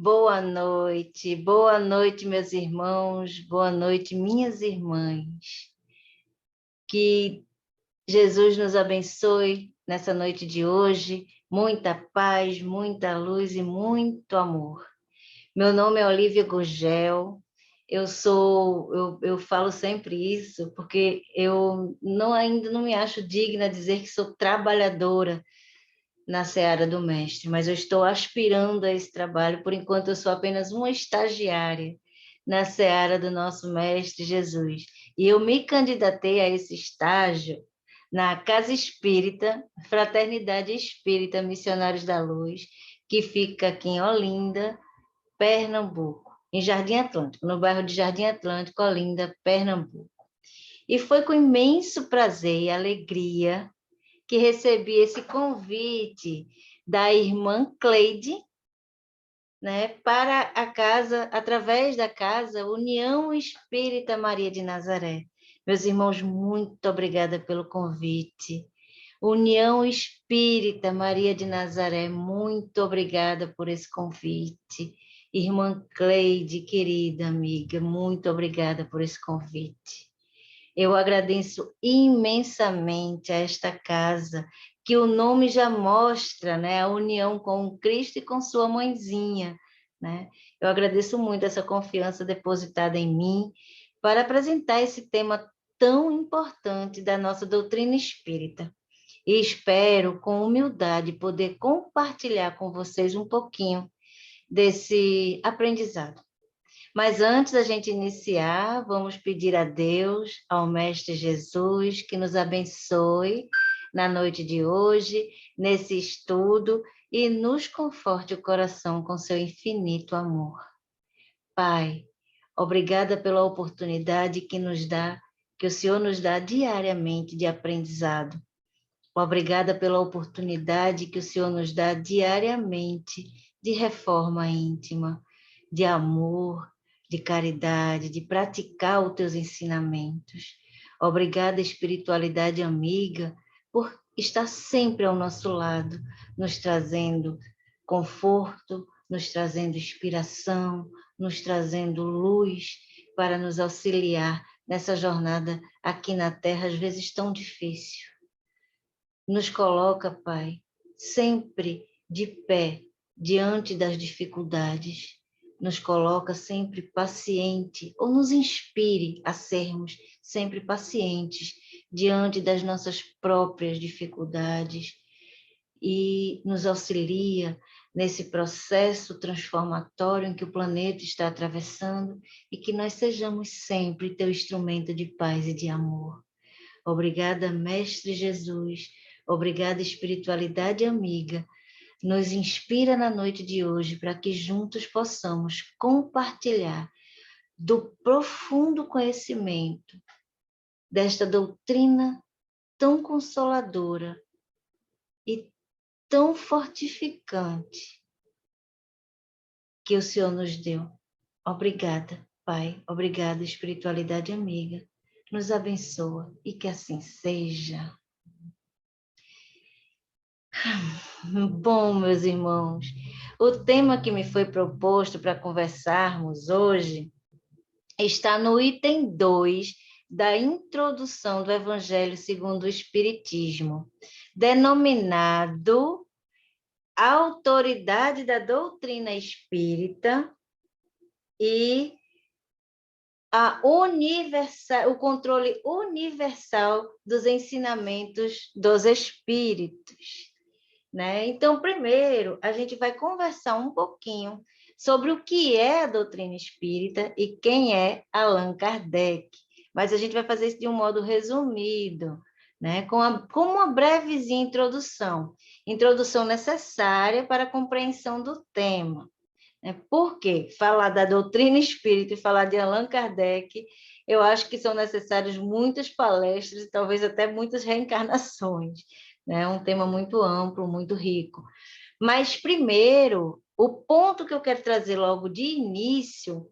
boa noite, meus irmãos, boa noite, minhas irmãs. Que Jesus nos abençoe nessa noite de hoje, muita paz, muita luz e muito amor. Meu nome é Olívia Gurgel, eu falo sempre isso, porque ainda não me acho digna de dizer que sou trabalhadora na seara do mestre, mas eu estou aspirando a esse trabalho, por enquanto eu sou apenas uma estagiária na seara do nosso mestre Jesus. E eu me candidatei a esse estágio na Casa Espírita, Fraternidade Espírita Missionários da Luz, que fica aqui em Olinda, Pernambuco, em Jardim Atlântico, no bairro de Jardim Atlântico, Olinda, Pernambuco. E foi com imenso prazer e alegria que recebi esse convite da irmã Cleide, né, para a casa, através da casa União Espírita Maria de Nazaré. Meus irmãos, muito obrigada pelo convite. União Espírita Maria de Nazaré, muito obrigada por esse convite. Irmã Cleide, querida amiga, muito obrigada por esse convite. Eu agradeço imensamente a esta casa, que o nome já mostra, né, a união com o Cristo e com sua mãezinha, né? Eu agradeço muito essa confiança depositada em mim para apresentar esse tema tão importante da nossa doutrina espírita. E espero, com humildade, poder compartilhar com vocês um pouquinho desse aprendizado. Mas antes da gente iniciar, vamos pedir a Deus, ao Mestre Jesus, que nos abençoe na noite de hoje, nesse estudo, e nos conforte o coração com seu infinito amor. Pai, obrigada pela oportunidade que o Senhor nos dá diariamente de aprendizado. Obrigada pela oportunidade que o Senhor nos dá diariamente de reforma íntima, de amor, de caridade, de praticar os teus ensinamentos. Obrigada, espiritualidade amiga, por estar sempre ao nosso lado, nos trazendo conforto, nos trazendo inspiração, nos trazendo luz para nos auxiliar nessa jornada aqui na Terra, às vezes tão difícil. Nos coloca, Pai, sempre de pé diante das dificuldades, nos coloca sempre paciente, ou nos inspire a sermos sempre pacientes diante das nossas próprias dificuldades e nos auxilia nesse processo transformatório em que o planeta está atravessando e que nós sejamos sempre teu instrumento de paz e de amor. Obrigada, Mestre Jesus. Obrigada, espiritualidade amiga. Nos inspira na noite de hoje para que juntos possamos compartilhar do profundo conhecimento desta doutrina tão consoladora e tão fortificante que o Senhor nos deu. Obrigada, Pai. Obrigada, espiritualidade amiga. Nos abençoa e que assim seja. Bom, meus irmãos, o tema que me foi proposto para conversarmos hoje está no item 2 da introdução do Evangelho segundo o Espiritismo, denominado Autoridade da Doutrina Espírita e o controle universal dos ensinamentos dos Espíritos. Né? Então, primeiro, a gente vai conversar um pouquinho sobre o que é a doutrina espírita e quem é Allan Kardec. Mas a gente vai fazer isso de um modo resumido, né? Com uma brevezinha introdução. Introdução necessária para a compreensão do tema. Por quê? Falar da doutrina espírita e falar de Allan Kardec, eu acho que são necessárias muitas palestras e talvez até muitas reencarnações. É um tema muito amplo, muito rico. Mas, primeiro, o ponto que eu quero trazer logo de início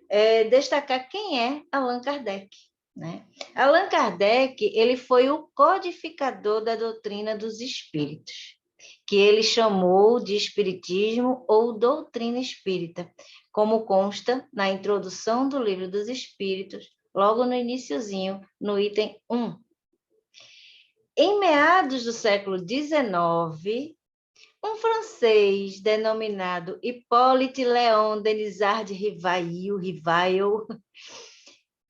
é destacar quem é Allan Kardec. Né? Allan Kardec ele foi o codificador da doutrina dos espíritos, que ele chamou de espiritismo ou doutrina espírita, como consta na introdução do Livro dos Espíritos, logo no iniciozinho, no item 1. Em meados do século XIX, um francês denominado Hippolyte Léon Denisard de Rivail,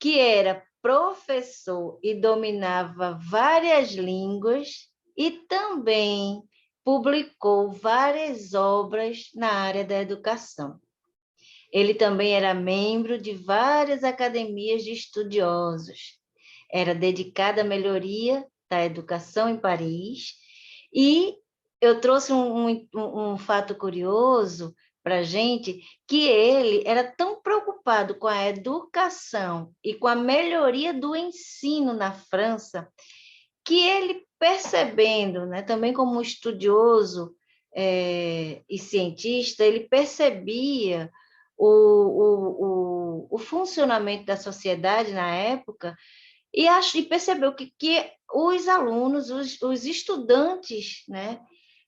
que era professor e dominava várias línguas e também publicou várias obras na área da educação. Ele também era membro de várias academias de estudiosos. Era dedicado à melhoria da educação em Paris. E eu trouxe um fato curioso para a gente, que ele era tão preocupado com a educação e com a melhoria do ensino na França, que ele percebendo, né, também como estudioso e cientista, ele percebia o funcionamento da sociedade na época e percebeu que os alunos, os estudantes, né,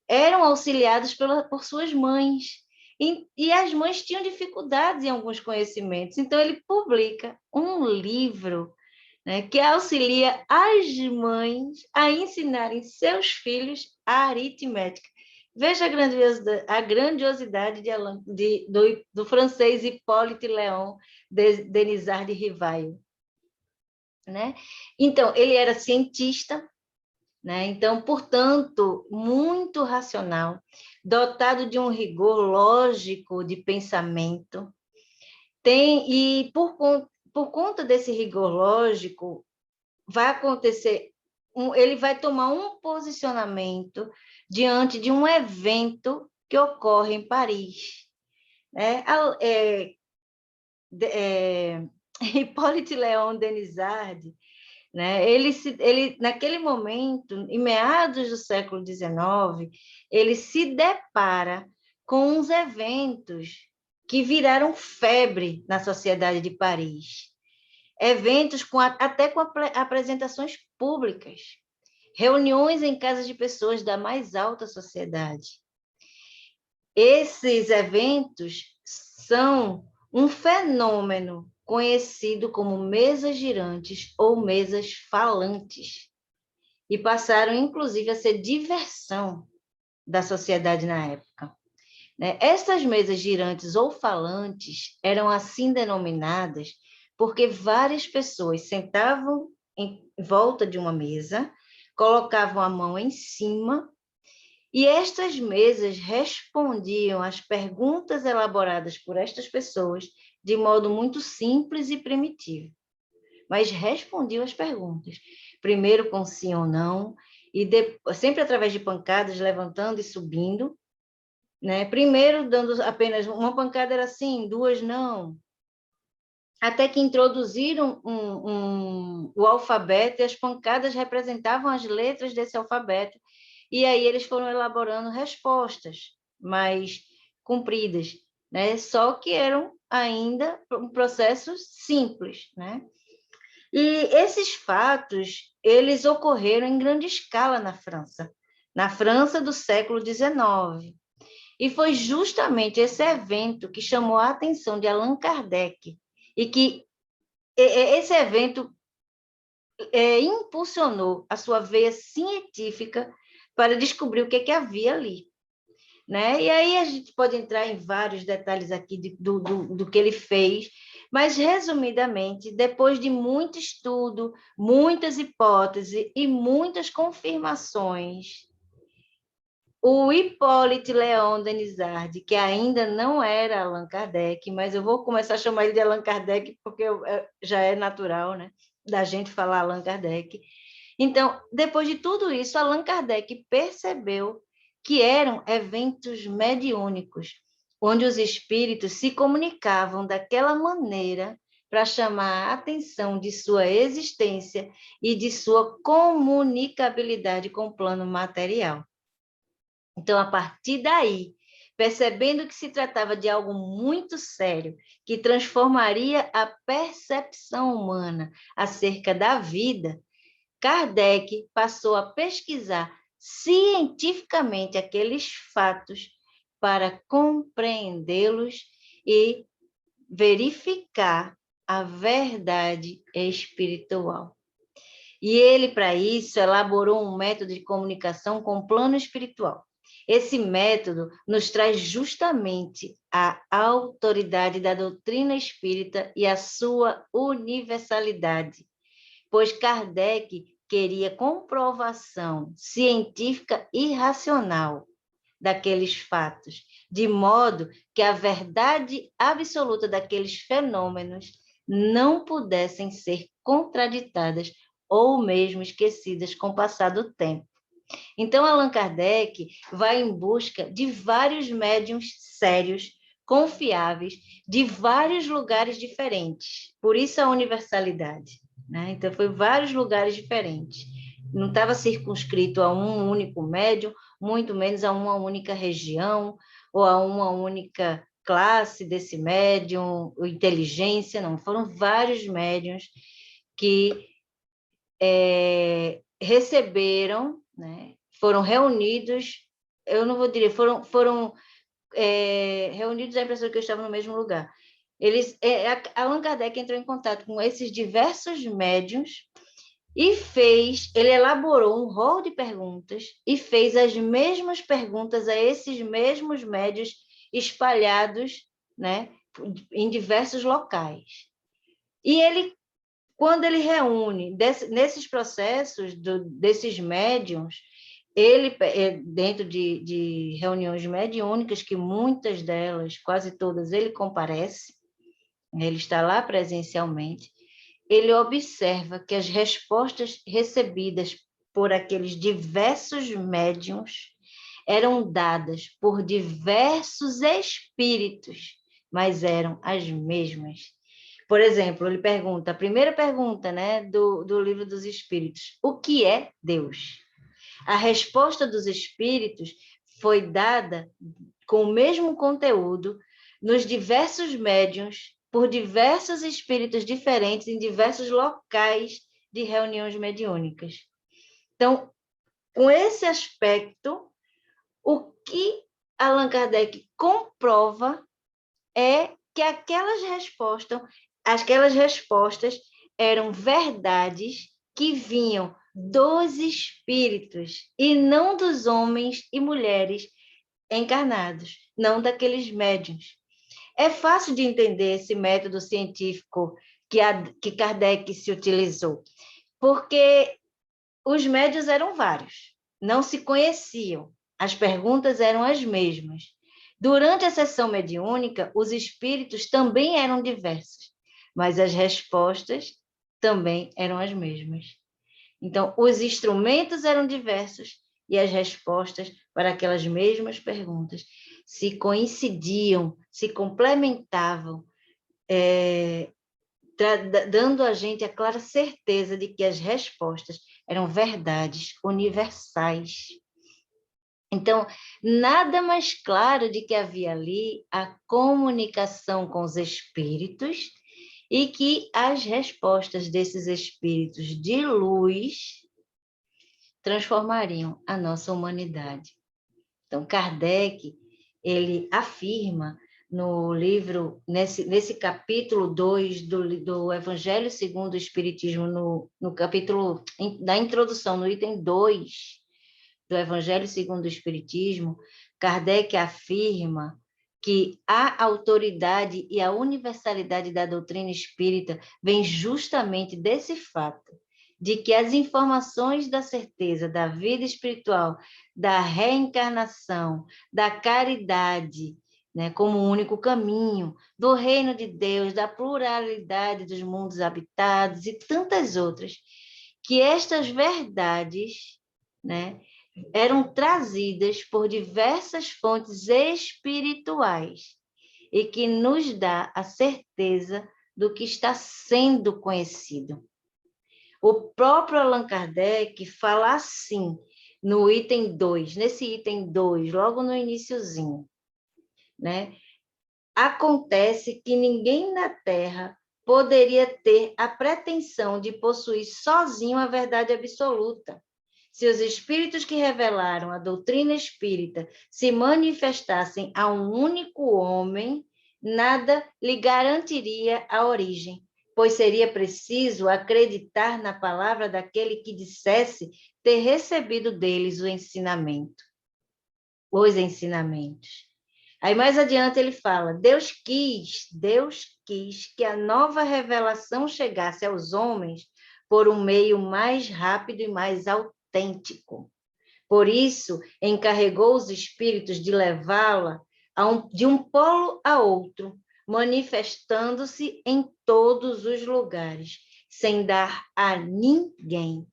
eram auxiliados por suas mães. E as mães tinham dificuldades em alguns conhecimentos. Então, ele publica um livro, né, que auxilia as mães a ensinarem seus filhos a aritmética. Veja a grandiosidade do francês Hippolyte Léon Denisard de Rivail. Né? Então, ele era cientista, né? Então, portanto, muito racional, dotado de um rigor lógico de pensamento, e por conta desse rigor lógico, vai acontecer, ele vai tomar um posicionamento diante de um evento que ocorre em Paris. Né? Hippolyte Léon Denisard, né? Ele, naquele momento, em meados do século XIX, ele se depara com uns eventos que viraram febre na sociedade de Paris. Eventos até com apresentações públicas, reuniões em casas de pessoas da mais alta sociedade. Esses eventos são um fenômeno conhecido como mesas girantes ou mesas falantes, e passaram, inclusive, a ser diversão da sociedade na época. Essas mesas girantes ou falantes eram assim denominadas porque várias pessoas sentavam em volta de uma mesa, colocavam a mão em cima, e estas mesas respondiam às perguntas elaboradas por estas pessoas de modo muito simples e primitivo. Mas respondiam às perguntas, primeiro com sim ou não, e sempre através de pancadas, levantando e subindo. Né? Primeiro dando apenas uma pancada era sim, duas não. Até que introduziram o alfabeto, e as pancadas representavam as letras desse alfabeto. E aí eles foram elaborando respostas mais compridas, né? Só que eram ainda um processo simples, né? E esses fatos, eles ocorreram em grande escala na França do século XIX. E foi justamente esse evento que chamou a atenção de Allan Kardec, e que esse evento impulsionou a sua veia científica para descobrir o que havia ali. Né? E aí a gente pode entrar em vários detalhes aqui do que ele fez, mas, resumidamente, depois de muito estudo, muitas hipóteses e muitas confirmações, o Hippolyte Léon Denisard, que ainda não era Allan Kardec, mas eu vou começar a chamar ele de Allan Kardec porque já é natural, né, da gente falar Allan Kardec. Então, depois de tudo isso, Allan Kardec percebeu que eram eventos mediúnicos, onde os espíritos se comunicavam daquela maneira para chamar a atenção de sua existência e de sua comunicabilidade com o plano material. Então, a partir daí, percebendo que se tratava de algo muito sério, que transformaria a percepção humana acerca da vida, Kardec passou a pesquisar cientificamente aqueles fatos para compreendê-los e verificar a verdade espiritual. E ele, para isso, elaborou um método de comunicação com o plano espiritual. Esse método nos traz justamente a autoridade da doutrina espírita e a sua universalidade, pois Kardec queria comprovação científica e racional daqueles fatos, de modo que a verdade absoluta daqueles fenômenos não pudessem ser contraditadas ou mesmo esquecidas com o passar do tempo. Então, Allan Kardec vai em busca de vários médiuns sérios, confiáveis, de vários lugares diferentes. Por isso a universalidade, né? Então, foi vários lugares diferentes. Não estava circunscrito a um único médium, muito menos a uma única região ou a uma única classe desse médium, ou inteligência, não. Foram vários médiuns que receberam, né? Foram reunidos, eu não vou dizer, foram reunidos, a impressão que eu estava no mesmo lugar. Allan Kardec entrou em contato com esses diversos médiuns e ele elaborou um rol de perguntas e fez as mesmas perguntas a esses mesmos médiuns espalhados, né, em diversos locais. E quando ele reúne, nesses processos desses médiuns, ele, dentro de reuniões mediúnicas, que muitas delas, quase todas, ele comparece, ele está lá presencialmente, ele observa que as respostas recebidas por aqueles diversos médiuns eram dadas por diversos espíritos, mas eram as mesmas. Por exemplo, ele pergunta, a primeira pergunta, né, do Livro dos Espíritos, o que é Deus? A resposta dos espíritos foi dada com o mesmo conteúdo nos diversos médiuns, por diversos espíritos diferentes, em diversos locais de reuniões mediúnicas. Então, com esse aspecto, o que Allan Kardec comprova é que aquelas respostas eram verdades que vinham dos espíritos e não dos homens e mulheres encarnados, não daqueles médiuns. É fácil de entender esse método científico que Kardec se utilizou, porque os médiuns eram vários, não se conheciam, as perguntas eram as mesmas. Durante a sessão mediúnica, os espíritos também eram diversos, mas as respostas também eram as mesmas. Então, os instrumentos eram diversos e as respostas para aquelas mesmas perguntas se coincidiam, se complementavam, dando a gente a clara certeza de que as respostas eram verdades universais. Então, nada mais claro de que havia ali a comunicação com os espíritos e que as respostas desses espíritos de luz transformariam a nossa humanidade. Então, Kardec, ele afirma no livro, nesse capítulo 2 do Evangelho segundo o Espiritismo, no capítulo da introdução, no item 2 do Evangelho segundo o Espiritismo, Kardec afirma que a autoridade e a universalidade da doutrina espírita vem justamente desse fato, de que as informações da certeza da vida espiritual, da reencarnação, da caridade, né, como um único caminho, do reino de Deus, da pluralidade dos mundos habitados e tantas outras, que estas verdades, né, eram trazidas por diversas fontes espirituais e que nos dá a certeza do que está sendo conhecido. O próprio Allan Kardec fala assim, no item 2, nesse item 2, logo no iniciozinho, né? Acontece que ninguém na Terra poderia ter a pretensão de possuir sozinho a verdade absoluta, Se os espíritos que revelaram a doutrina espírita se manifestassem a um único homem, nada lhe garantiria a origem, pois seria preciso acreditar na palavra daquele que dissesse ter recebido deles o ensinamento, os ensinamentos. Aí mais adiante ele fala, Deus quis que a nova revelação chegasse aos homens por um meio mais rápido e mais autêntico. Por isso, encarregou os espíritos de levá-la de um polo a outro, manifestando-se em todos os lugares, sem dar a ninguém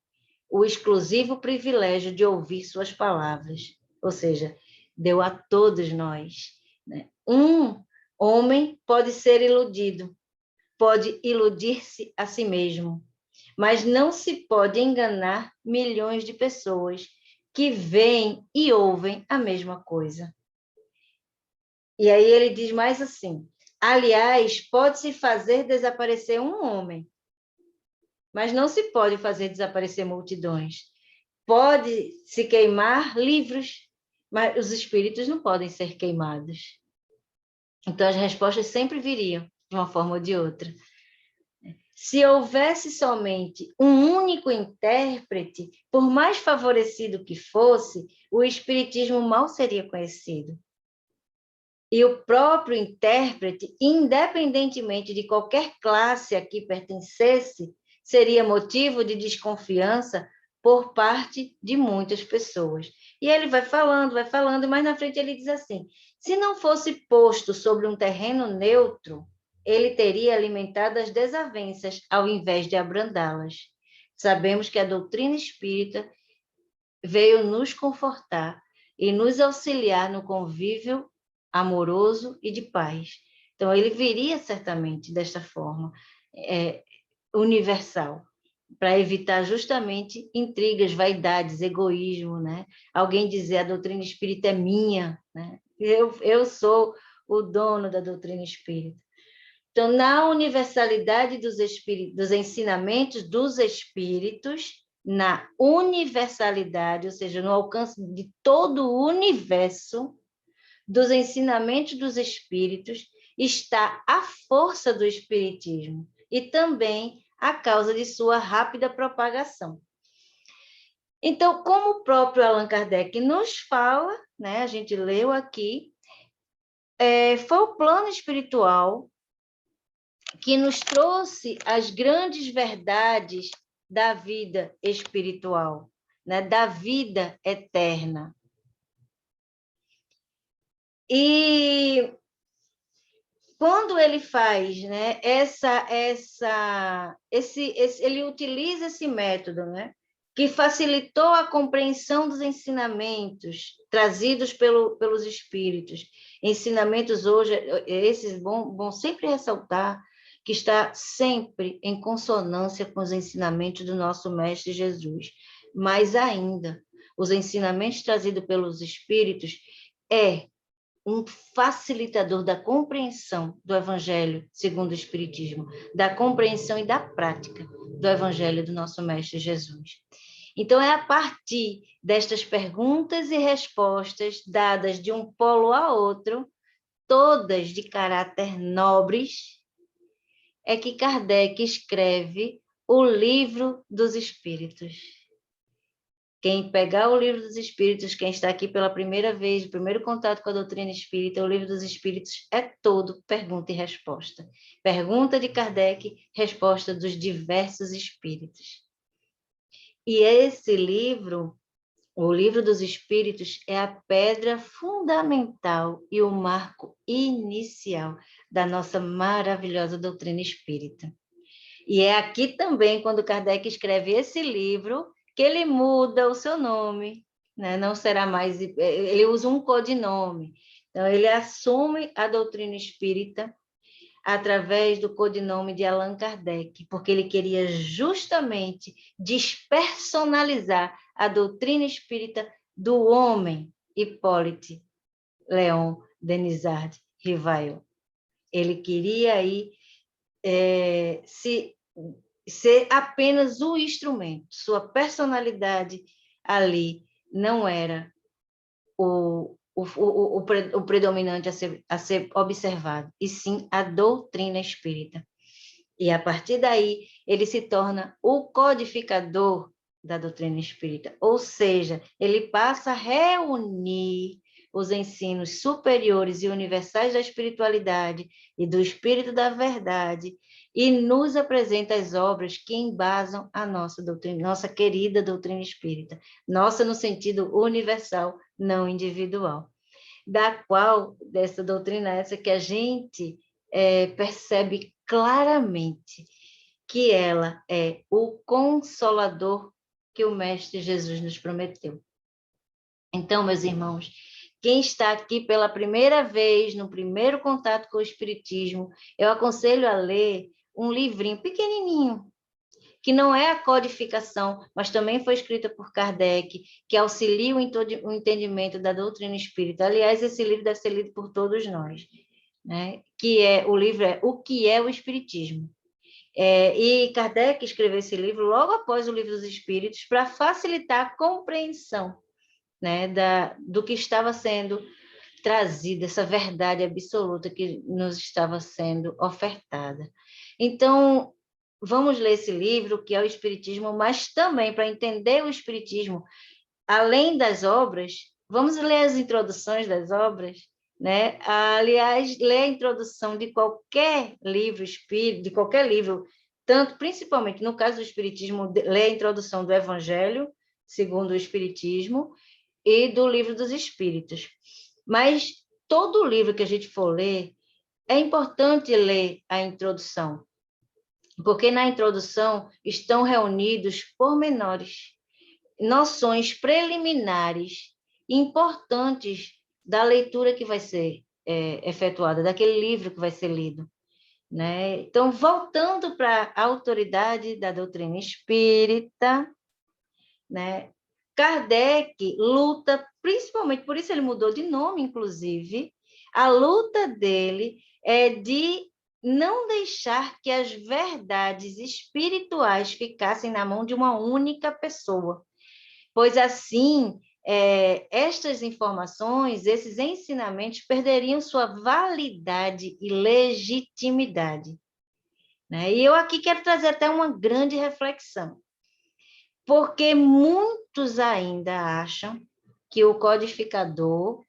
o exclusivo privilégio de ouvir suas palavras. Ou seja, deu a todos nós. Né? Um homem pode ser iludido, pode iludir-se a si mesmo, mas não se pode enganar milhões de pessoas que veem e ouvem a mesma coisa. E aí ele diz mais assim, aliás, pode-se fazer desaparecer um homem, mas não se pode fazer desaparecer multidões. Pode-se queimar livros, mas os espíritos não podem ser queimados. Então, as respostas sempre viriam, de uma forma ou de outra. Se houvesse somente um único intérprete, por mais favorecido que fosse, o espiritismo mal seria conhecido. E o próprio intérprete, independentemente de qualquer classe a que pertencesse, seria motivo de desconfiança por parte de muitas pessoas. E ele vai falando, mas na frente ele diz assim, se não fosse posto sobre um terreno neutro, ele teria alimentado as desavenças ao invés de abrandá-las. Sabemos que a doutrina espírita veio nos confortar e nos auxiliar no convívio amoroso e de paz. Então, ele viria certamente desta forma universal, para evitar justamente intrigas, vaidades, egoísmo, né? Alguém dizer a doutrina espírita é minha, né? Eu sou o dono da doutrina espírita. Então, na universalidade dos ensinamentos dos espíritos, na universalidade, ou seja, no alcance de todo o universo, dos ensinamentos dos espíritos, está a força do espiritismo e também a causa de sua rápida propagação. Então, como o próprio Allan Kardec nos fala, né, a gente leu aqui, foi o plano espiritual que nos trouxe as grandes verdades da vida espiritual, né, da vida eterna. E quando ele faz, né, ele utiliza esse método, né, que facilitou a compreensão dos ensinamentos trazidos pelos espíritos. Ensinamentos hoje, esses bom sempre ressaltar que está sempre em consonância com os ensinamentos do nosso Mestre Jesus. Mais ainda, os ensinamentos trazidos pelos espíritos um facilitador da compreensão do Evangelho segundo o Espiritismo, da compreensão e da prática do Evangelho do nosso Mestre Jesus. Então, é a partir destas perguntas e respostas dadas de um polo a outro, todas de caráter nobres, é que Kardec escreve o Livro dos Espíritos. Quem pegar o Livro dos Espíritos, quem está aqui pela primeira vez, o primeiro contato com a doutrina espírita, o Livro dos Espíritos é todo pergunta e resposta. Pergunta de Kardec, resposta dos diversos espíritos. E esse livro, o Livro dos Espíritos, é a pedra fundamental e o marco inicial da nossa maravilhosa doutrina espírita. E é aqui também, quando Kardec escreve esse livro, que ele muda o seu nome, né? Não será mais... Ele usa um codinome. Então, ele assume a doutrina espírita através do codinome de Allan Kardec, porque ele queria justamente despersonalizar a doutrina espírita do homem Hippolyte Léon Denisard Rivail. Ele queria aí ser apenas o instrumento, sua personalidade ali não era o predominante a ser observado, e sim a doutrina espírita. E, a partir daí, ele se torna o codificador da doutrina espírita, ou seja, ele passa a reunir os ensinos superiores e universais da espiritualidade e do espírito da verdade, e nos apresenta as obras que embasam a nossa doutrina, nossa querida doutrina espírita, nossa no sentido universal, não individual, da qual, dessa doutrina essa que a gente percebe claramente que ela é o consolador que o Mestre Jesus nos prometeu. Então, meus irmãos, quem está aqui pela primeira vez, no primeiro contato com o Espiritismo, eu aconselho a ler um livrinho pequenininho, que não é a codificação, mas também foi escrita por Kardec, que auxilia o entendimento da doutrina espírita. Aliás, esse livro deve ser lido por todos nós, né? O livro é O que é o Espiritismo. E Kardec escreveu esse livro logo após o Livro dos Espíritos, para facilitar a compreensão, né, do que estava sendo trazido, essa verdade absoluta que nos estava sendo ofertada. Então, vamos ler esse livro, que é o Espiritismo, mas também, para entender o Espiritismo, além das obras, vamos ler as introduções das obras, né? Aliás, ler a introdução de qualquer livro espírita, de qualquer livro, tanto, principalmente no caso do Espiritismo, ler a introdução do Evangelho, segundo o Espiritismo, e do Livro dos Espíritos. Mas todo livro que a gente for ler, é importante ler a introdução, porque na introdução estão reunidos pormenores, noções preliminares importantes da leitura que vai ser efetuada, daquele livro que vai ser lido, né? Então, voltando para a autoridade da doutrina espírita, né? Kardec luta, principalmente, por isso ele mudou de nome, inclusive, a luta dele é de não deixar que as verdades espirituais ficassem na mão de uma única pessoa, pois assim, estas informações, esses ensinamentos perderiam sua validade e legitimidade, né? E eu aqui quero trazer até uma grande reflexão, porque muitos ainda acham que o codificador,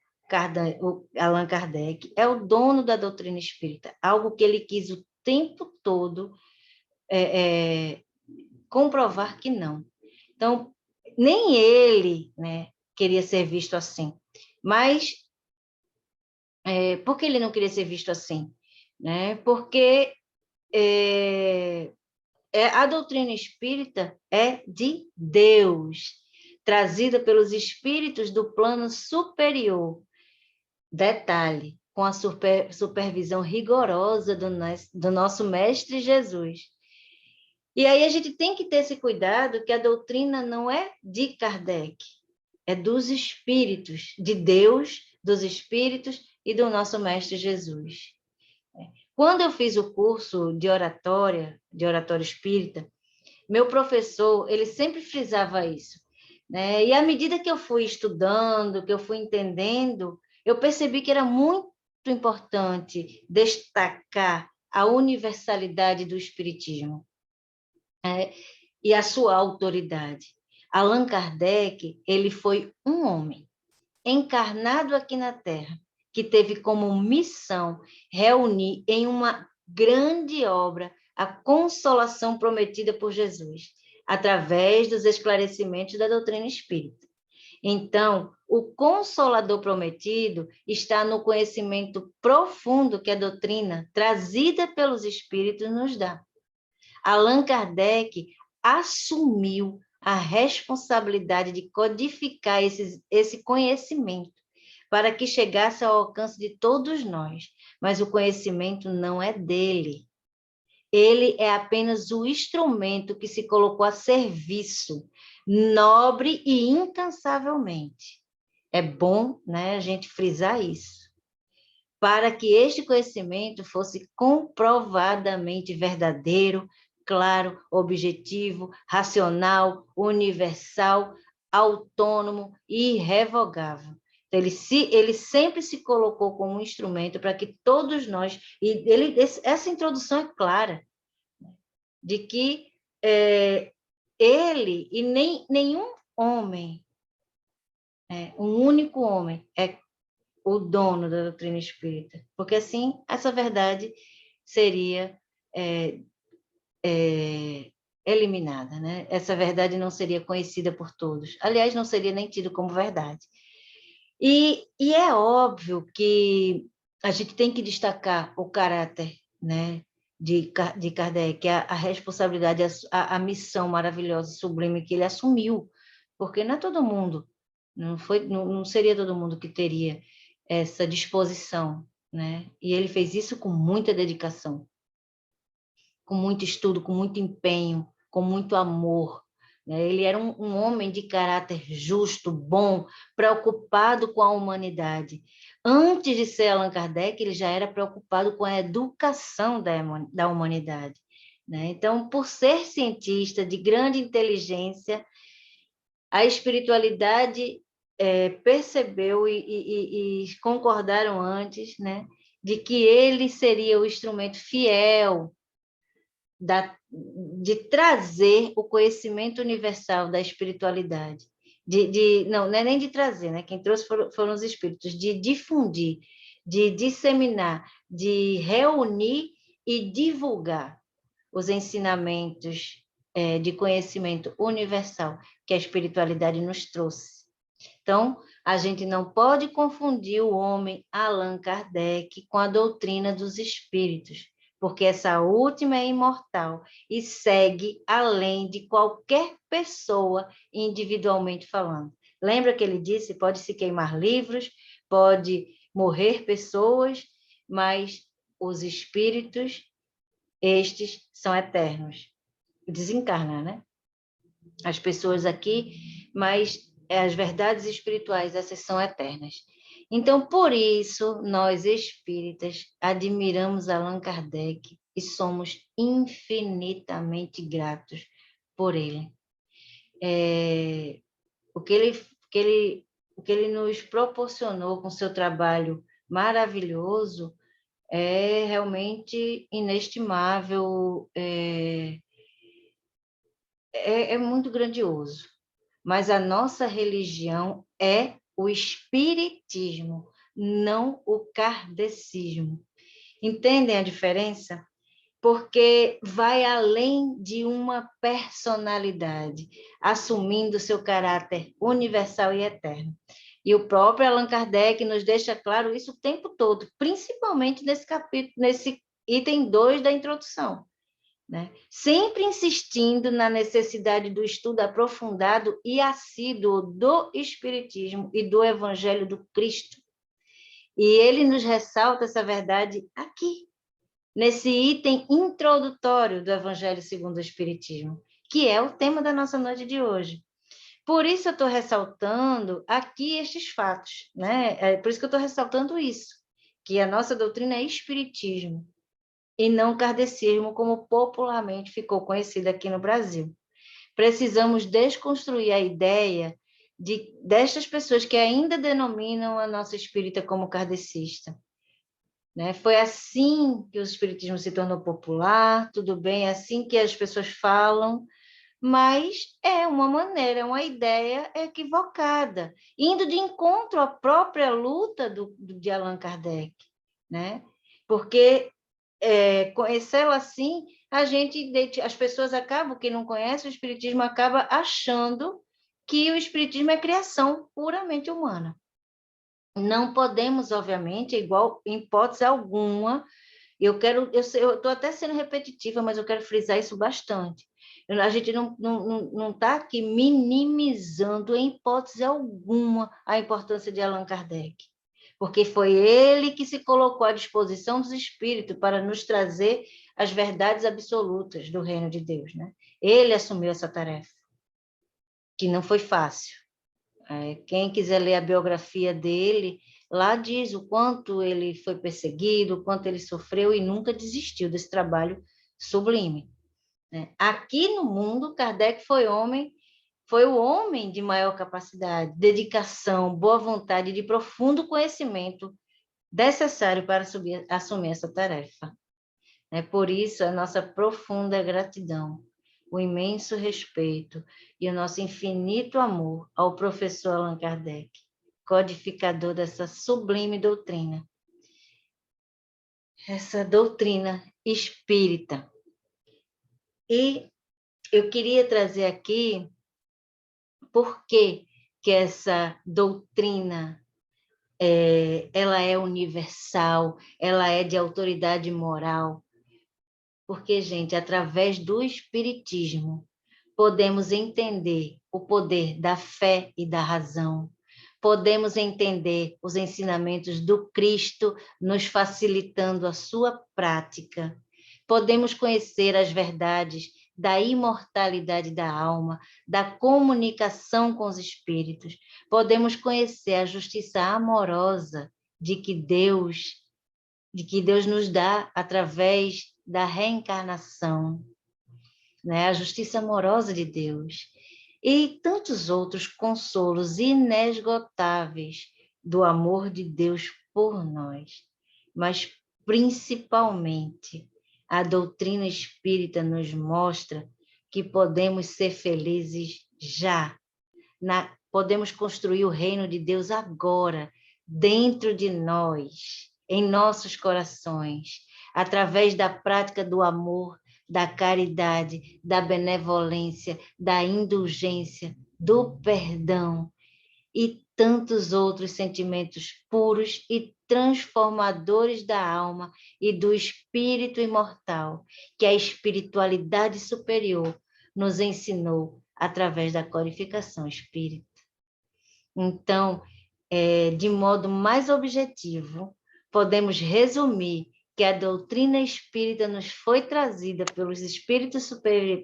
o Allan Kardec, é o dono da doutrina espírita, algo que ele quis o tempo todo comprovar que não. Então, nem ele, né, queria ser visto assim. Mas por que ele não queria ser visto assim? Né? Porque a doutrina espírita é de Deus, trazida pelos espíritos do plano superior. Detalhe, com a supervisão rigorosa do nosso Mestre Jesus. E aí a gente tem que ter esse cuidado que a doutrina não é de Kardec, é dos espíritos, de Deus, dos espíritos e do nosso Mestre Jesus. Quando eu fiz o curso de oratória espírita, meu professor, ele sempre frisava isso, né? E à medida que eu fui estudando, que eu fui entendendo, eu percebi que era muito importante destacar a universalidade do espiritismo, e a sua autoridade. Allan Kardec, ele foi um homem encarnado aqui na Terra, que teve como missão reunir em uma grande obra a consolação prometida por Jesus, através dos esclarecimentos da doutrina espírita. Então, o Consolador prometido está no conhecimento profundo que a doutrina, trazida pelos espíritos, nos dá. Allan Kardec assumiu a responsabilidade de codificar esse conhecimento para que chegasse ao alcance de todos nós, mas o conhecimento não é dele. Ele é apenas o instrumento que se colocou a serviço, nobre e incansavelmente. É bom, né, a gente frisar isso, para que este conhecimento fosse comprovadamente verdadeiro, claro, objetivo, racional, universal, autônomo e irrevogável. Então, ele sempre se colocou como um instrumento para que todos nós... essa introdução é clara, de que ele e nenhum homem, um único homem, é o dono da doutrina espírita, porque assim essa verdade seria eliminada, né? Essa verdade não seria conhecida por todos. Aliás, não seria nem tido como verdade. E é óbvio que a gente tem que destacar o caráter, né, de Kardec, a responsabilidade, a missão maravilhosa e sublime que ele assumiu, porque não é todo mundo, não seria todo mundo que teria essa disposição, né? E ele fez isso com muita dedicação, com muito estudo, com muito empenho, com muito amor. Ele era um homem de caráter justo, bom, preocupado com a humanidade. Antes de ser Allan Kardec, ele já era preocupado com a educação da humanidade. Então, por ser cientista de grande inteligência, a espiritualidade percebeu e concordaram antes, né, de que ele seria o instrumento fiel de trazer o conhecimento universal da espiritualidade. Não é nem de trazer, né? Quem trouxe foram os espíritos, de difundir, de disseminar, de reunir e divulgar os ensinamentos de conhecimento universal que a espiritualidade nos trouxe. Então, a gente não pode confundir o homem Allan Kardec com a doutrina dos espíritos, porque essa última é imortal e segue além de qualquer pessoa individualmente falando. Lembra que ele disse, pode-se queimar livros, pode morrer pessoas, mas os espíritos, estes são eternos. Desencarnar, né? As pessoas aqui, mas as verdades espirituais, essas são eternas. Então, por isso, nós espíritas admiramos Allan Kardec e somos infinitamente gratos por ele. O que ele nos proporcionou com seu trabalho maravilhoso é realmente inestimável, é muito grandioso. Mas a nossa religião é o espiritismo, não o kardecismo. Entendem a diferença? Porque vai além de uma personalidade, assumindo seu caráter universal e eterno. E o próprio Allan Kardec nos deixa claro isso o tempo todo, principalmente nesse capítulo, nesse item 2 da introdução. Sempre insistindo na necessidade do estudo aprofundado e assíduo do Espiritismo e do Evangelho do Cristo. E ele nos ressalta essa verdade aqui, nesse item introdutório do Evangelho segundo o Espiritismo, que é o tema da nossa noite de hoje. Por isso eu estou ressaltando aqui estes fatos, né? Por isso que eu estou ressaltando isso, que a nossa doutrina é Espiritismo, e não kardecismo, como popularmente ficou conhecido aqui no Brasil. Precisamos desconstruir a ideia destas pessoas que ainda denominam a nossa espírita como kardecista. Foi assim que o espiritismo se tornou popular, tudo bem, é assim que as pessoas falam, mas é uma maneira, é uma ideia equivocada, indo de encontro à própria luta de Allan Kardec, porque conhecê-lo assim, as pessoas acabam, quem não conhece o espiritismo, acaba achando que o espiritismo é criação puramente humana. Não podemos, obviamente, igual em hipótese alguma, eu estou até sendo repetitiva, mas eu quero frisar isso bastante. A gente não está aqui minimizando em hipótese alguma a importância de Allan Kardec, porque foi ele que se colocou à disposição dos espíritos para nos trazer as verdades absolutas do reino de Deus. Ele assumiu essa tarefa, que não foi fácil. Quem quiser ler a biografia dele, lá diz o quanto ele foi perseguido, o quanto ele sofreu e nunca desistiu desse trabalho sublime. Aqui no mundo, Kardec foi foi o homem de maior capacidade, dedicação, boa vontade e de profundo conhecimento necessário para assumir essa tarefa. Por isso, a nossa profunda gratidão, o imenso respeito e o nosso infinito amor ao professor Allan Kardec, codificador dessa sublime doutrina, essa doutrina espírita. E eu queria trazer aqui por que essa doutrina ela é universal, ela é de autoridade moral. Porque, gente, através do Espiritismo, podemos entender o poder da fé e da razão. Podemos entender os ensinamentos do Cristo, nos facilitando a sua prática. Podemos conhecer as verdades da imortalidade da alma, da comunicação com os espíritos. Podemos conhecer a justiça amorosa de que Deus nos dá através da reencarnação, né? A justiça amorosa de Deus. E tantos outros consolos inesgotáveis do amor de Deus por nós. Mas, principalmente, a doutrina espírita nos mostra que podemos ser felizes já. Podemos construir o reino de Deus agora, dentro de nós, em nossos corações, através da prática do amor, da caridade, da benevolência, da indulgência, do perdão e tantos outros sentimentos puros e transformadores da alma e do espírito imortal, que a espiritualidade superior nos ensinou através da codificação espírita. Então, de modo mais objetivo, podemos resumir que a doutrina espírita nos foi trazida pelos espíritos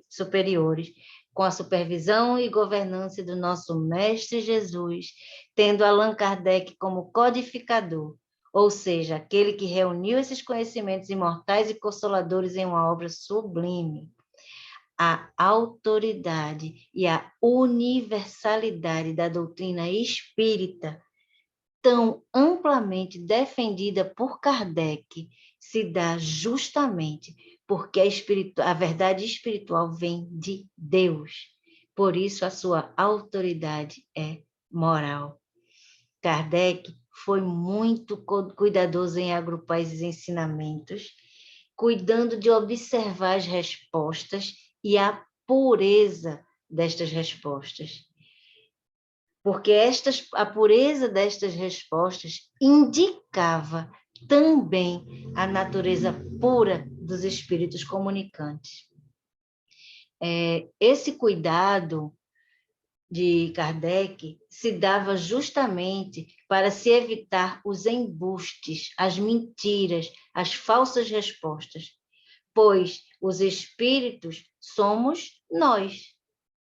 superiores, com a supervisão e governança do nosso Mestre Jesus, tendo Allan Kardec como codificador, ou seja, aquele que reuniu esses conhecimentos imortais e consoladores em uma obra sublime. A autoridade e a universalidade da doutrina espírita, tão amplamente defendida por Kardec, se dá justamente porque a verdade espiritual vem de Deus. Por isso, a sua autoridade é moral. Kardec foi muito cuidadoso em agrupar esses ensinamentos, cuidando de observar as respostas e a pureza destas respostas. Porque a pureza destas respostas indicava também a natureza pura dos espíritos comunicantes. Esse cuidado de Kardec se dava justamente para se evitar os embustes, as mentiras, as falsas respostas, pois os espíritos somos nós,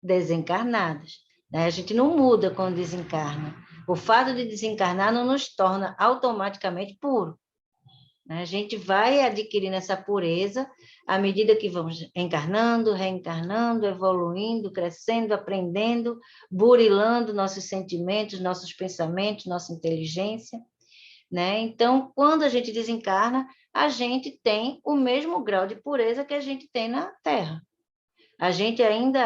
desencarnados. A gente não muda quando desencarna. O fato de desencarnar não nos torna automaticamente puro. A gente vai adquirindo essa pureza à medida que vamos encarnando, reencarnando, evoluindo, crescendo, aprendendo, burilando nossos sentimentos, nossos pensamentos, nossa inteligência. Então, quando a gente desencarna, a gente tem o mesmo grau de pureza que a gente tem na Terra. A gente ainda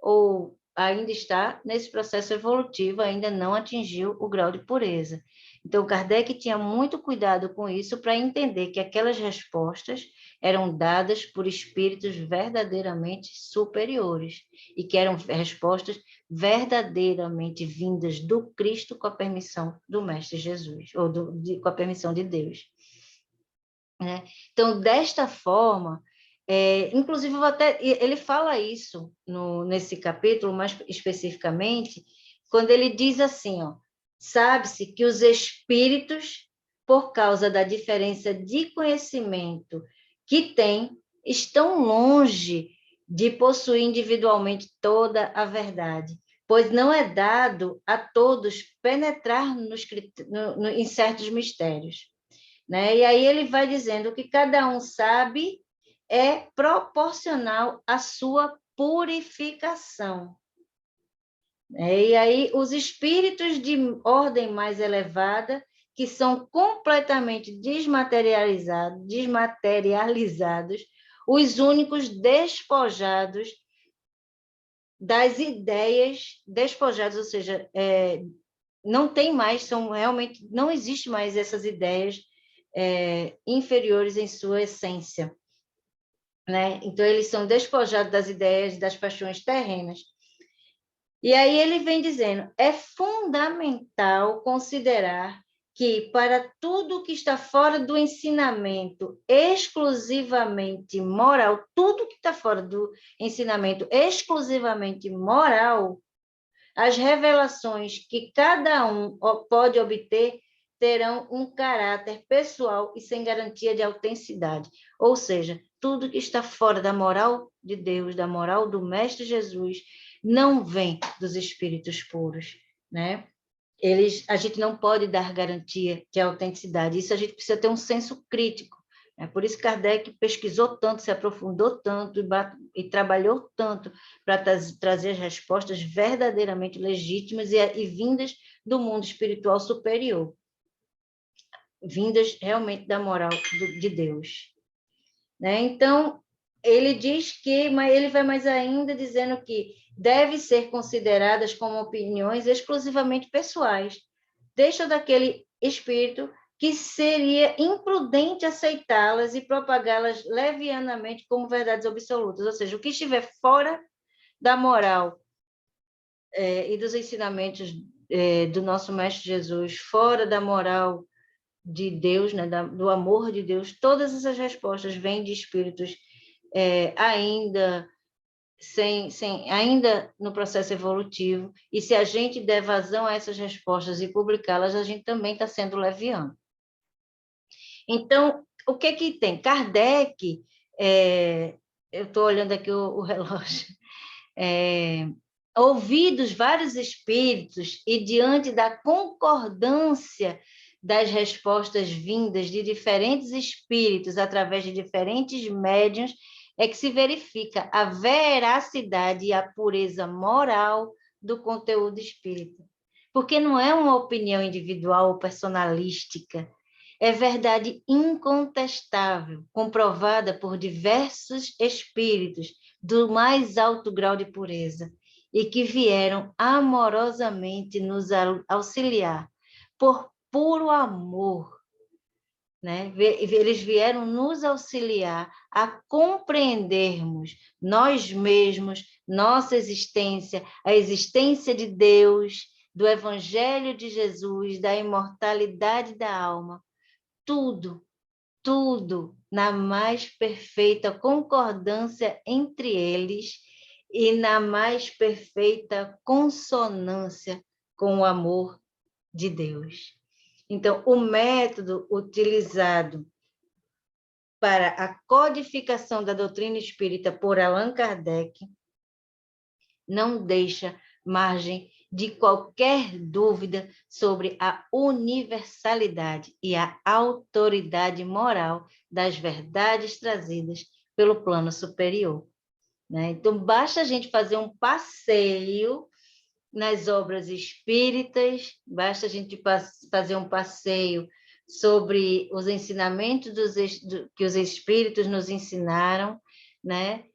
ou ainda está nesse processo evolutivo, ainda não atingiu o grau de pureza. Então, Kardec tinha muito cuidado com isso para entender que aquelas respostas eram dadas por espíritos verdadeiramente superiores e que eram respostas verdadeiramente vindas do Cristo com a permissão do Mestre Jesus, ou com a permissão de Deus. Então, desta forma, inclusive, ele fala isso nesse capítulo, mais especificamente, quando ele diz assim, sabe-se que os espíritos, por causa da diferença de conhecimento que têm, estão longe de possuir individualmente toda a verdade, pois não é dado a todos penetrar em certos mistérios. E aí ele vai dizendo que cada um sabe é proporcional à sua purificação. E aí, os espíritos de ordem mais elevada, que são completamente desmaterializados, os únicos despojados das ideias, despojados, ou seja, não tem mais, são realmente, não existe mais essas ideias inferiores em sua essência, né? Então, eles são despojados das ideias, das paixões terrenas. E aí ele vem dizendo, é fundamental considerar que para tudo que está fora do ensinamento exclusivamente moral, tudo que está fora do ensinamento exclusivamente moral, as revelações que cada um pode obter terão um caráter pessoal e sem garantia de autenticidade. Ou seja, tudo que está fora da moral de Deus, da moral do Mestre Jesus, não vem dos espíritos puros, né? A gente não pode dar garantia de autenticidade. Isso a gente precisa ter um senso crítico. Por isso Kardec pesquisou tanto, se aprofundou tanto e trabalhou tanto para trazer as respostas verdadeiramente legítimas e vindas do mundo espiritual superior, vindas realmente da moral de Deus. Então, ele diz que, mas ele vai mais ainda dizendo que devem ser consideradas como opiniões exclusivamente pessoais, deixa daquele espírito que seria imprudente aceitá-las e propagá-las levianamente como verdades absolutas, ou seja, o que estiver fora da moral e dos ensinamentos do nosso Mestre Jesus, fora da moral de Deus, né, do amor de Deus, todas essas respostas vêm de espíritos ainda ainda no processo evolutivo, e se a gente der vazão a essas respostas e publicá-las, a gente também está sendo leviano. Então, o que tem? Kardec, eu estou olhando aqui o relógio, ouvidos vários espíritos e diante da concordância das respostas vindas de diferentes espíritos através de diferentes médiuns, é que se verifica a veracidade e a pureza moral do conteúdo espírita. Porque não é uma opinião individual ou personalística, é verdade incontestável, comprovada por diversos espíritos do mais alto grau de pureza e que vieram amorosamente nos auxiliar por puro amor, né? Eles vieram nos auxiliar a compreendermos nós mesmos, nossa existência, a existência de Deus, do Evangelho de Jesus, da imortalidade da alma, tudo na mais perfeita concordância entre eles e na mais perfeita consonância com o amor de Deus. Então, o método utilizado para a codificação da doutrina espírita por Allan Kardec não deixa margem de qualquer dúvida sobre a universalidade e a autoridade moral das verdades trazidas pelo plano superior, né? Então, basta a gente fazer um passeio nas obras espíritas, basta a gente fazer um passeio sobre os ensinamentos que os espíritos nos ensinaram, né?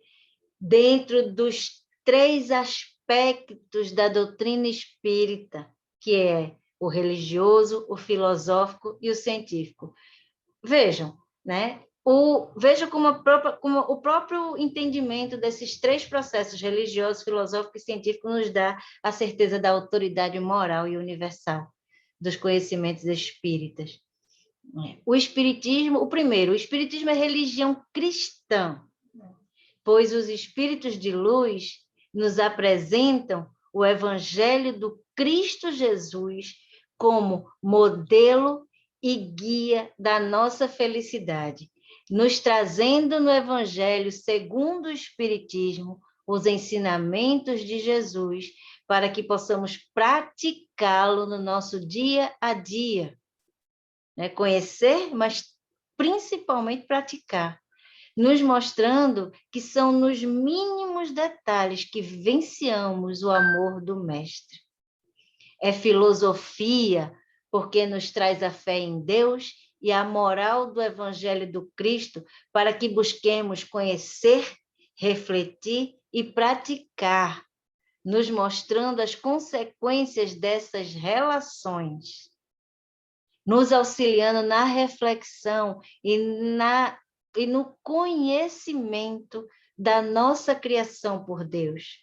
Dentro dos 3 aspectos da doutrina espírita, que é o religioso, o filosófico e o científico. Vejam, né? Veja como o próprio entendimento desses 3 processos, religioso, filosófico e científico, nos dá a certeza da autoridade moral e universal dos conhecimentos espíritas. O espiritismo, o espiritismo é religião cristã, pois os espíritos de luz nos apresentam o Evangelho do Cristo Jesus como modelo e guia da nossa felicidade, nos trazendo no Evangelho, segundo o Espiritismo, os ensinamentos de Jesus, para que possamos praticá-lo no nosso dia a dia, né? Conhecer, mas principalmente praticar. nos mostrando que são nos mínimos detalhes que vivenciamos o amor do Mestre. É filosofia, porque nos traz a fé em Deus e a moral do Evangelho do Cristo para que busquemos conhecer, refletir e praticar, nos mostrando as consequências dessas relações, nos auxiliando na reflexão e no conhecimento da nossa criação por Deus,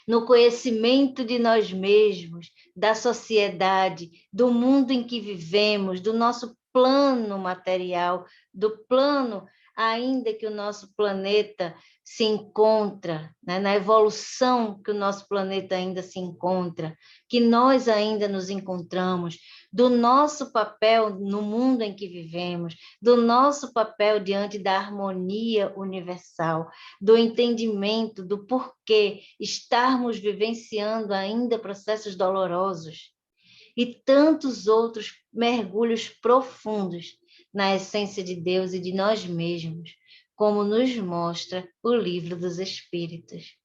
no conhecimento de nós mesmos, da sociedade, do mundo em que vivemos, do nosso plano material, do plano ainda que o nosso planeta se encontra, né? Na evolução que o nosso planeta ainda se encontra, que nós ainda nos encontramos, do nosso papel no mundo em que vivemos, do nosso papel diante da harmonia universal, do entendimento do porquê estarmos vivenciando ainda processos dolorosos e tantos outros mergulhos profundos na essência de Deus e de nós mesmos, como nos mostra o Livro dos Espíritos.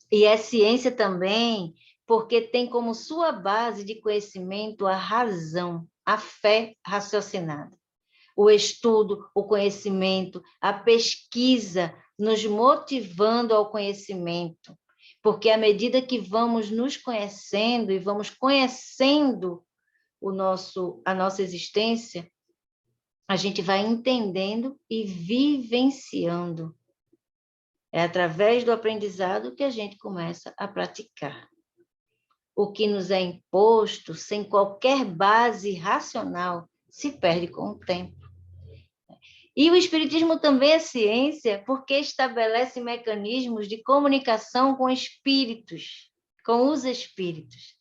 E é ciência também, porque tem como sua base de conhecimento a razão, a fé raciocinada. O estudo, o conhecimento, a pesquisa, nos motivando ao conhecimento. Porque à medida que vamos nos conhecendo e vamos conhecendo a nossa existência, a gente vai entendendo e vivenciando. É através do aprendizado que a gente começa a praticar. O que nos é imposto, sem qualquer base racional, se perde com o tempo. E o Espiritismo também é ciência porque estabelece mecanismos de comunicação com espíritos, com os espíritos,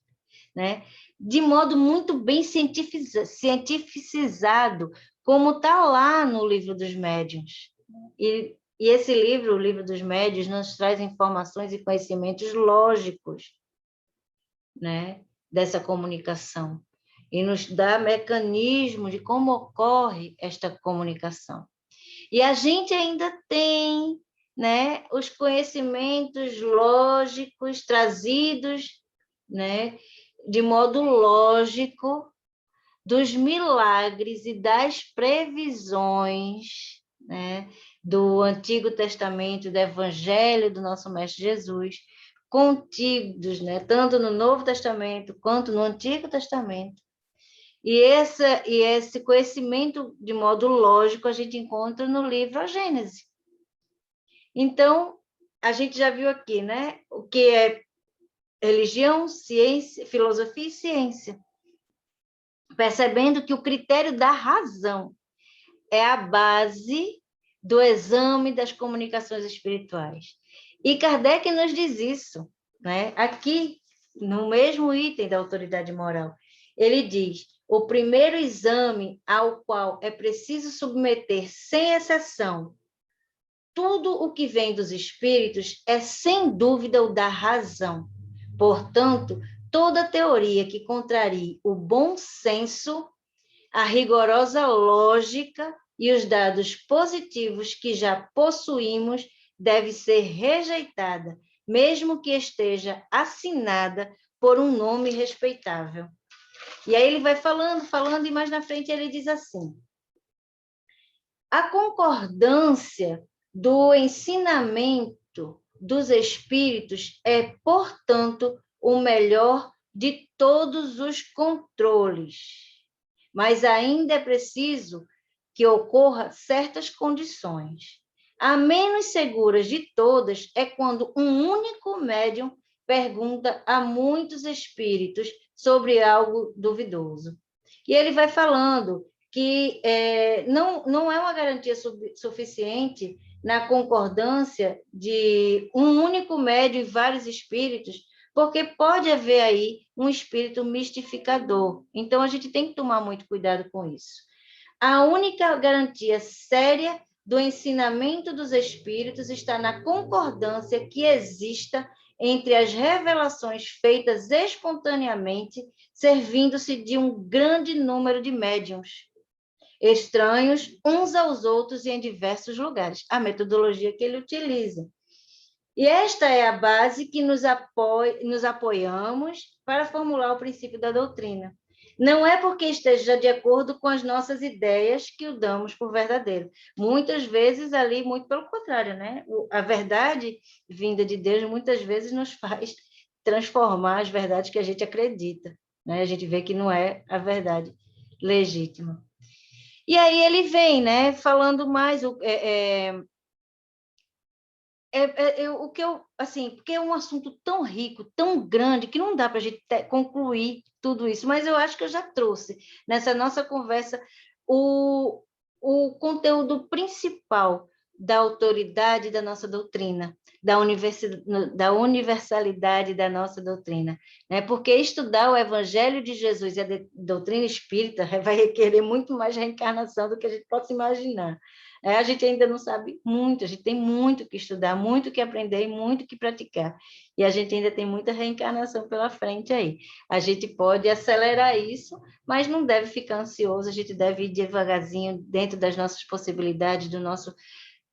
né? De modo muito bem cientificizado, como está lá no Livro dos Médiuns. E esse livro, o Livro dos Médiuns, nos traz informações e conhecimentos lógicos, né, dessa comunicação. E nos dá mecanismos de como ocorre esta comunicação. E a gente ainda tem, né, os conhecimentos lógicos trazidos, né, de modo lógico, dos milagres e das previsões, né, do Antigo Testamento, do Evangelho do nosso Mestre Jesus, contidos, né, tanto no Novo Testamento quanto no Antigo Testamento. E esse conhecimento de modo lógico a gente encontra no livro A Gênese. Então, a gente já viu aqui, né, o que é religião, ciência, filosofia e ciência. Percebendo que o critério da razão é a base do exame das comunicações espirituais. E Kardec nos diz isso, né? Aqui, no mesmo item da autoridade moral, ele diz: o primeiro exame ao qual é preciso submeter, sem exceção, tudo o que vem dos espíritos é, sem dúvida, o da razão. Portanto, toda teoria que contrarie o bom senso, a rigorosa lógica e os dados positivos que já possuímos deve ser rejeitada, mesmo que esteja assinada por um nome respeitável. E aí ele vai falando, e mais na frente ele diz assim: a concordância do ensinamento dos espíritos é, portanto, o melhor de todos os controles, mas ainda é preciso que ocorra certas condições. A menos seguras de todas é quando um único médium pergunta a muitos espíritos sobre algo duvidoso. E ele vai falando que não é uma garantia suficiente na concordância de um único médium e vários espíritos, porque pode haver aí um espírito mistificador. Então, a gente tem que tomar muito cuidado com isso. A única garantia séria do ensinamento dos espíritos está na concordância que exista entre as revelações feitas espontaneamente, servindo-se de um grande número de médiuns, estranhos uns aos outros e em diversos lugares. A metodologia que ele utiliza. E esta é a base que nos apoiamos para formular o princípio da doutrina. Não é porque esteja de acordo com as nossas ideias que o damos por verdadeiro. Muitas vezes ali, muito pelo contrário, né? A verdade vinda de Deus muitas vezes nos faz transformar as verdades que a gente acredita, né? A gente vê que não é a verdade legítima. E aí ele vem, né? Falando mais o que eu, assim, porque é um assunto tão rico, tão grande, que não dá para a gente concluir tudo isso, mas eu acho que eu já trouxe nessa nossa conversa o, o conteúdo principal da autoridade da nossa doutrina, da universalidade da nossa doutrina, né? Porque estudar o Evangelho de Jesus e a doutrina espírita vai requerer muito mais reencarnação do que a gente possa imaginar. A gente ainda não sabe muito, a gente tem muito que estudar, muito que aprender e muito que praticar. E a gente ainda tem muita reencarnação pela frente aí. A gente pode acelerar isso, mas não deve ficar ansioso, a gente deve ir devagarzinho dentro das nossas possibilidades,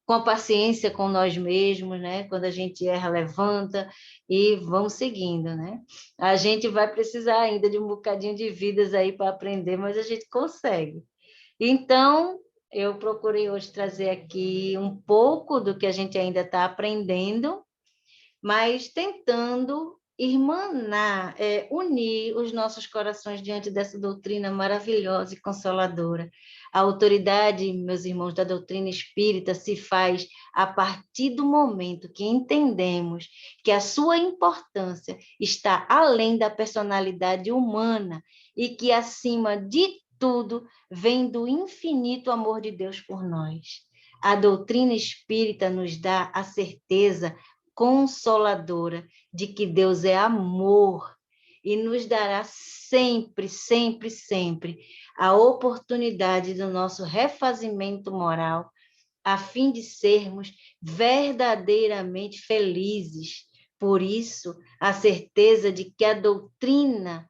com a paciência com nós mesmos, né? Quando a gente erra, levanta e vamos seguindo, né? A gente vai precisar ainda de um bocadinho de vidas aí para aprender, mas a gente consegue. Então, eu procurei hoje trazer aqui um pouco do que a gente ainda está aprendendo, mas tentando irmanar, unir os nossos corações diante dessa doutrina maravilhosa e consoladora. A autoridade, meus irmãos, da doutrina espírita se faz a partir do momento que entendemos que a sua importância está além da personalidade humana e que, acima de tudo, vem do infinito amor de Deus por nós. A doutrina espírita nos dá a certeza consoladora de que Deus é amor e nos dará sempre, sempre, sempre a oportunidade do nosso refazimento moral, a fim de sermos verdadeiramente felizes. Por isso, a certeza de que a doutrina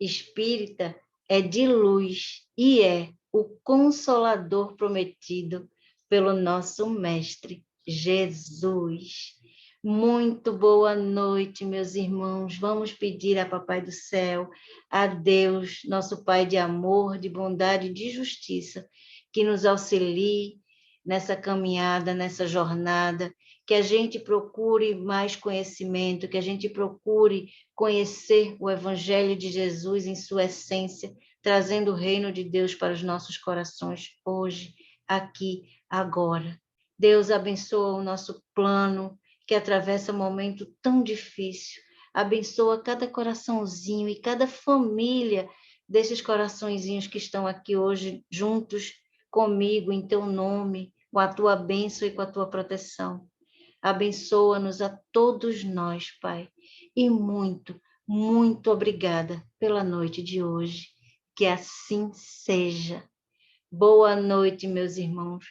espírita é de luz e é o consolador prometido pelo nosso Mestre Jesus. Muito boa noite, meus irmãos. Vamos pedir a Papai do Céu, a Deus, nosso Pai de amor, de bondade e de justiça, que nos auxilie nessa caminhada, nessa jornada, que a gente procure mais conhecimento, que a gente procure conhecer o Evangelho de Jesus em sua essência, trazendo o reino de Deus para os nossos corações hoje, aqui, agora. Deus abençoa o nosso plano, que atravessa um momento tão difícil. Abençoa cada coraçãozinho e cada família desses coraçõezinhos que estão aqui hoje juntos comigo, em teu nome, com a tua bênção e com a tua proteção. Abençoa-nos a todos nós, Pai. E muito, muito obrigada pela noite de hoje. Que assim seja. Boa noite, meus irmãos.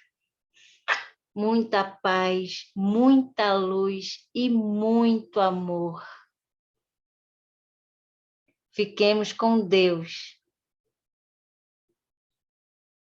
Muita paz, muita luz e muito amor. Fiquemos com Deus.